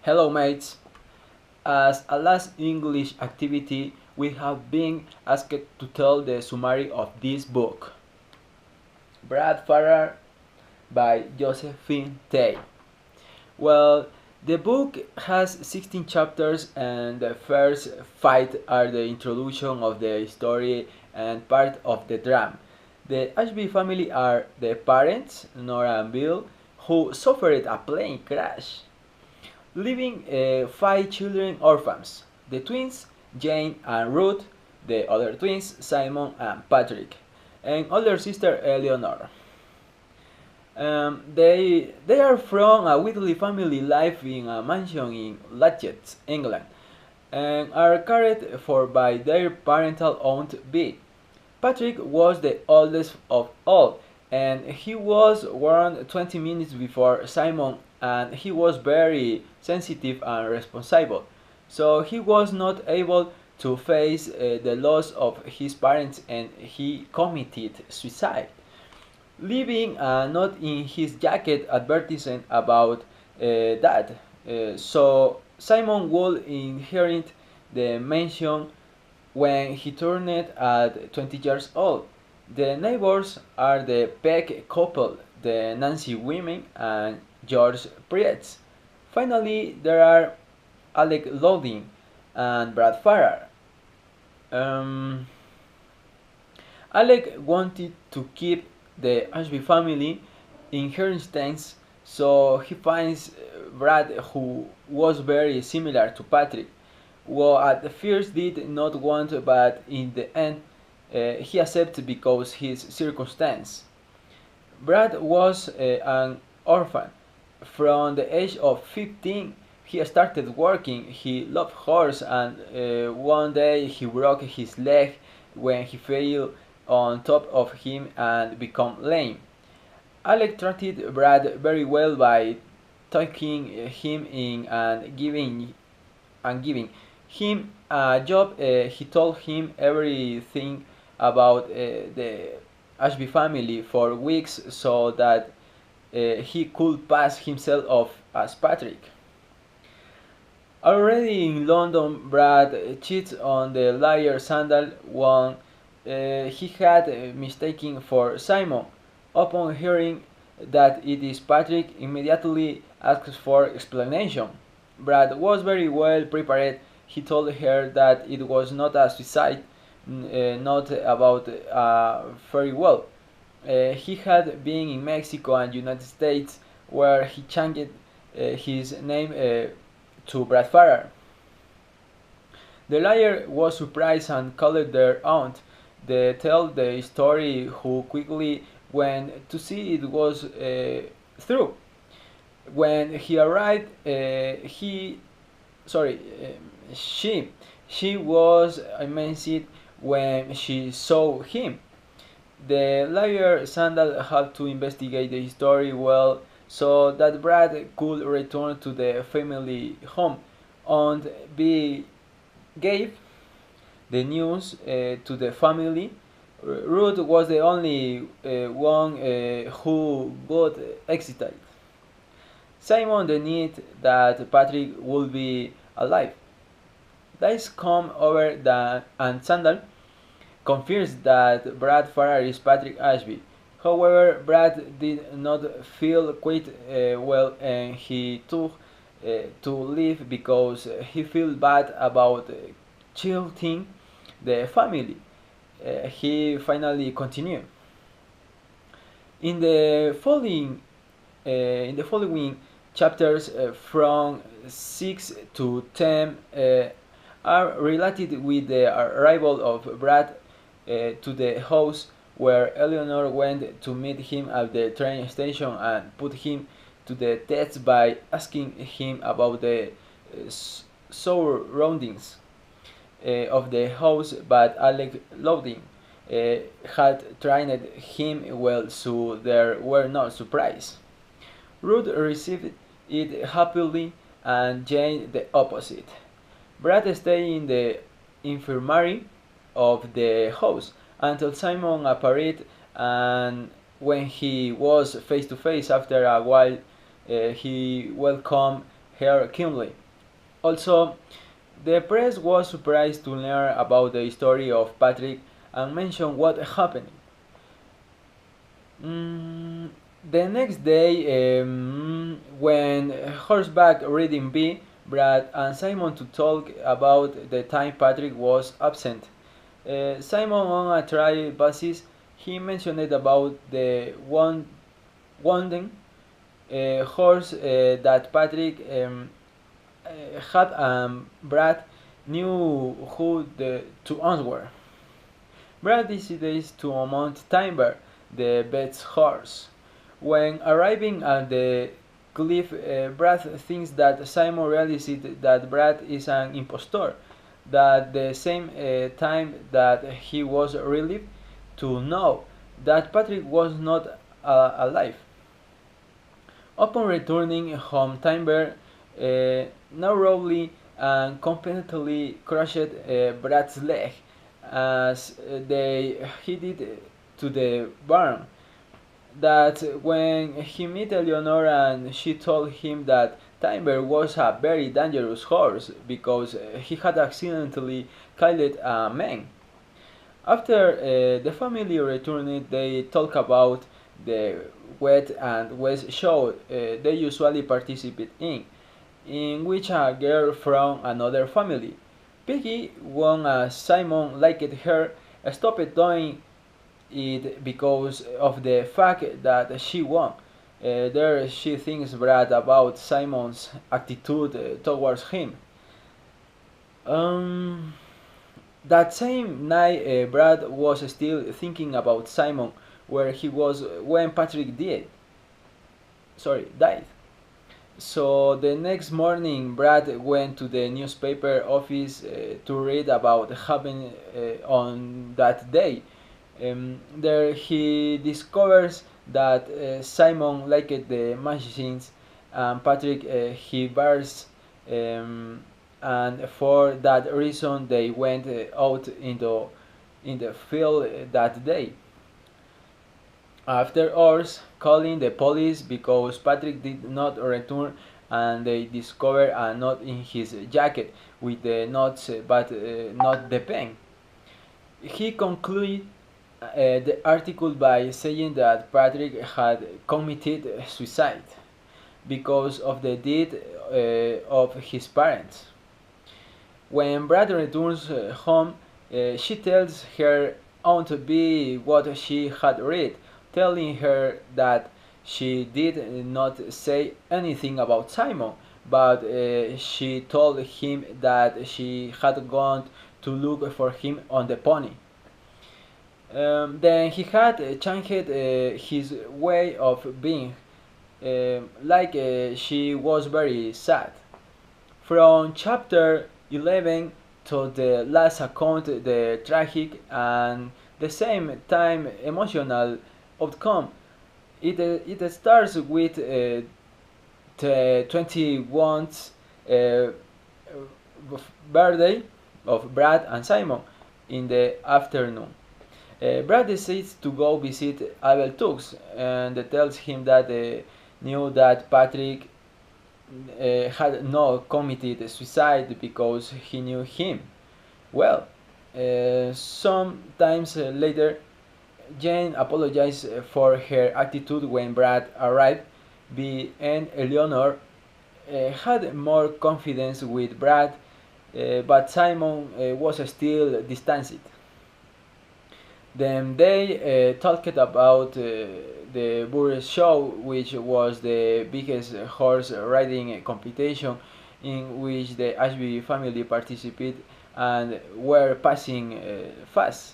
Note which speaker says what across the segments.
Speaker 1: Hello mates! As a last English activity, we have been asked to tell the summary of this book. Brat Farrar by Josephine Tay. Well, the book has 16 chapters and the first 5 are the introduction of the story and part of the drama. The Ashby family are the parents, Nora and Bill, who suffered a plane crash, leaving 5 children orphans: the twins Jane and Ruth, the other twins Simon and Patrick, and older sister Eleanor. They are from a wealthy family live in a mansion in Latchet, England, and are cared for by their parental aunt Bee. Patrick was the oldest of all, and he was born 20 minutes before Simon, and he was very sensitive and responsible, so he was not able to face the loss of his parents and he committed suicide, leaving a note in his jacket advertising about that. So Simon would inherit the mansion when he turned at 20 years old. The neighbors are the Peck couple, the Nancy women, and George Priest. Finally, there are Alec Louding and Brad Farrar. Um, Alec wanted to keep the Ashby family inheritance, so he finds Brad, who was very similar to Patrick, who at first did not want, but in the end he accepted because his circumstance. Brad was an orphan. From the age of 15, he started working. He loved horse, and one day he broke his leg when he fell on top of him and became lame. Alec treated Brad very well by taking him in and giving him a job. He told him everything about the Ashby family for weeks so that he could pass himself off as Patrick. Already in London, Brad cheats on the liar Sandal one he had mistaken for Simon. Upon hearing that it is Patrick, immediately asks for explanation. Brad was very well prepared. He told her that it was not a suicide, not about very well. He had been in Mexico and United States, where he changed his name to Brad Farrar. The liar was surprised and called their aunt. They tell the story, who quickly went to see it was true. When he arrived, sorry, she was amazed when she saw him. The lawyer Sandal had to investigate the story well so that Brad could return to the family home. And be gave the news to the family. Ruth was the only one who got excited. Simon denied that Patrick would be alive. Dice come over and Sandal confirms that Brad Farrar is Patrick Ashby. However, Brad did not feel quite well and he took to leave because he felt bad about cheating the family. He finally continued. In the following chapters from 6 to 10 are related with the arrival of Brad to the house where Eleanor went to meet him at the train station and put him to the test by asking him about the surroundings of the house, but Alec Louding had trained him well, so there were no surprises. Ruth received it happily and Jane the opposite. Brad stayed in the infirmary of the house until Simon appeared, and when he was face to face after a while, he welcomed her keenly. Also, the press was surprised to learn about the story of Patrick and mentioned what happened. Mm, the next day, when horseback riding B, Brad and Simon to talk about the time Patrick was absent. Simon on a trial basis, he mentioned about the wounding horse that Patrick had, and Brad knew who the two owners were. Brad decided to mount Timber, the bet's horse. When arriving at the cliff, Brad thinks that Simon realizes that Brad is an impostor. That the same time that he was relieved to know that Patrick was not alive. Upon returning home, Timber narrowly and completely crushed Brad's leg as they headed to the barn. That when he met Eleanor and she told him that Timber was a very dangerous horse because he had accidentally killed a man. After the family returned, they talk about the Wet and West show they usually participate in which a girl from another family, Peggy, won as Simon liked her, stopped doing it because of the fact that she won. There she thinks Brad about Simon's attitude towards him. Um, that same night, Brad was still thinking about Simon, where he was when Patrick died. So the next morning, Brad went to the newspaper office to read about happened on that day. There he discovers that Simon liked the machines and Patrick he bears, and for that reason they went out in the field that day. After hours, calling the police because Patrick did not return and they discovered a knot in his jacket with the knots but not the pen. He concluded the article by saying that Patrick had committed suicide because of the death of his parents. When Brad returns home, she tells her Aunt B what she had read, telling her that she did not say anything about Simon, but she told him that she had gone to look for him on the pony. Then he had changed his way of being, like she was very sad. From chapter 11 to the last account, the tragic and the same time emotional outcome. It starts with the 21st birthday of Brad and Simon in the afternoon. Brad decides to go visit Abel Tux and tells him that knew that Patrick had not committed suicide because he knew him well. Sometimes later, Jane apologized for her attitude when Brad arrived. B and Eleanor had more confidence with Brad, but Simon was still distanced. Then they talked about the Burr Show, which was the biggest horse riding competition in which the Ashby family participated and were passing fast.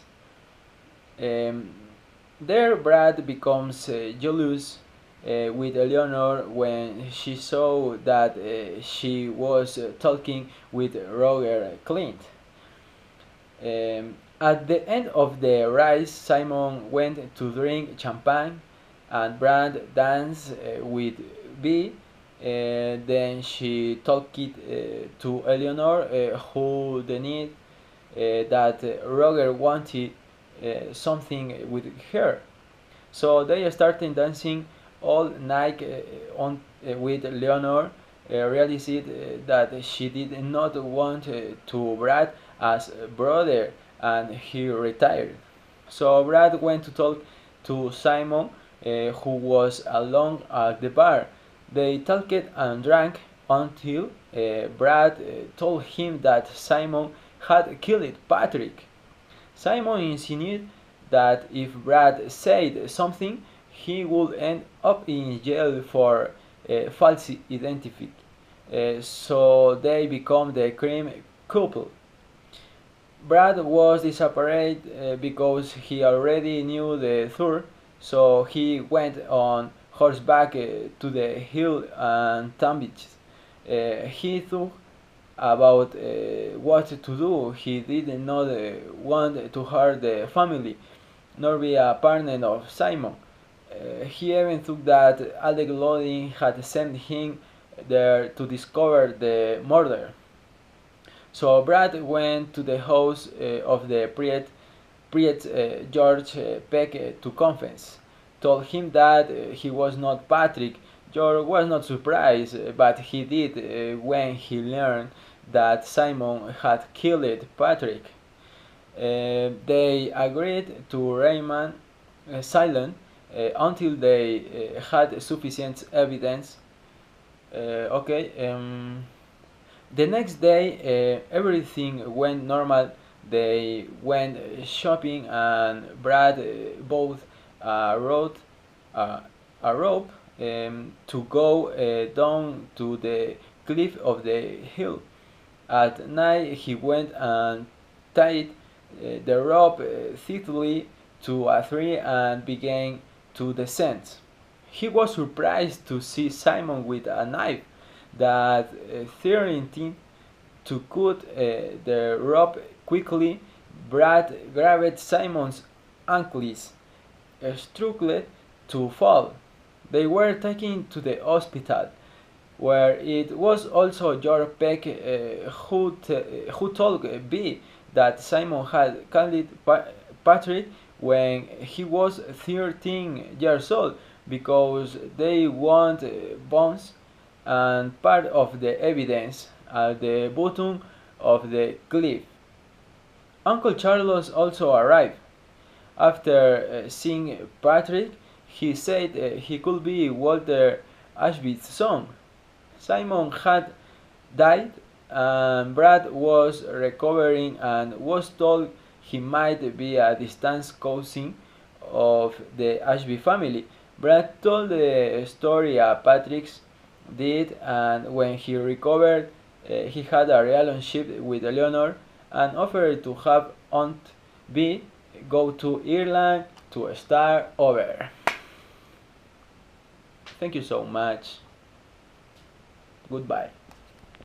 Speaker 1: Um, there, Brad becomes jealous with Eleanor when she saw that she was talking with Roger Clint. At the end of the race, Simon went to drink champagne and Brad danced with B. Then she talked to Eleanor, who denied that Roger wanted something with her. So they started dancing all night with Leonor, realized that she did not want to Brad as a brother, and he retired. So Brad went to talk to Simon, who was alone at the bar. They talked and drank until Brad told him that Simon had killed Patrick. Simon insinuated that if Brad said something, he would end up in jail for false identity. So they become the crime couple. Brad was desperate because he already knew the truth, so he went on horseback to the hill and tambiched. He thought about what to do. He did not want to hurt the family, nor be a partner of Simon. He even thought that Alec Lodin had sent him there to discover the murder. So Brad went to the house of the priest George Peck to confess. Told him that he was not Patrick. George was not surprised, but he did when he learned that Simon had killed Patrick. They agreed to remain silent until they had sufficient evidence. The next day, everything went normal. They went shopping, and Brad bought a rope to go down to the cliff of the hill. At night, he went and tied the rope thickly to a tree and began to descend. He was surprised to see Simon with a knife that threatened to cut the rope quickly. Brad grabbed Simon's ankles, struggled to fall. They were taken to the hospital, where it was also George Peck who told B that Simon had killed Patrick when he was 13 years old because they want bones and part of the evidence at the bottom of the cliff. Uncle Charles also arrived. After seeing Patrick, he said he could be Walter Ashby's son. Simon had died, and Brad was recovering and was told he might be a distant cousin of the Ashby family. Brad told the story Patrick's did, and when he recovered, he had a relationship with Eleanor and offered to have Aunt B go to Ireland to start over. Thank you so much. Goodbye.